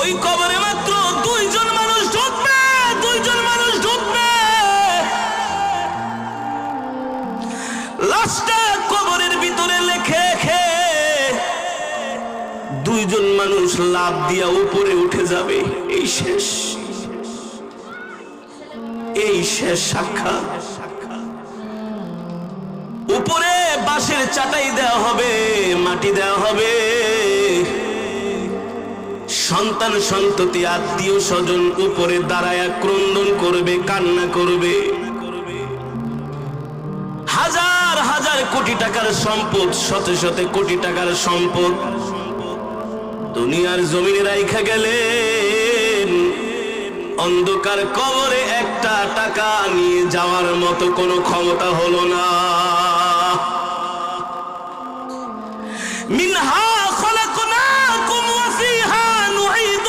ওই কবরে মাত্র দুইজন মানুষ ঢুকবে, দুইজন মানুষ ঢুকবে। লাশটা কবরের ভিতরে লেখে দুইজন মানুষ লাফ দিয়া উপরে উঠে যাবে। এই শেষ, এই শেষ সাক্ষাৎ। উপরে বাঁশের চাটাই দেওয়া হবে, মাটি দেওয়া হবে। সন্তান সন্ততি আত্মীয় স্বজন উপরে দাঁড়ায়া ক্রন্দন করবে, কান্না করবে। হাজার হাজার কোটি টাকার সম্পদ, শতে শতে কোটি টাকার সম্পদ দুনিয়ার জমিনে রাইখা গেলেন। অন্ধকার কবরে একটা টাকা নিয়ে যাওয়ার মতো কোনো ক্ষমতা হলো না। মিনহা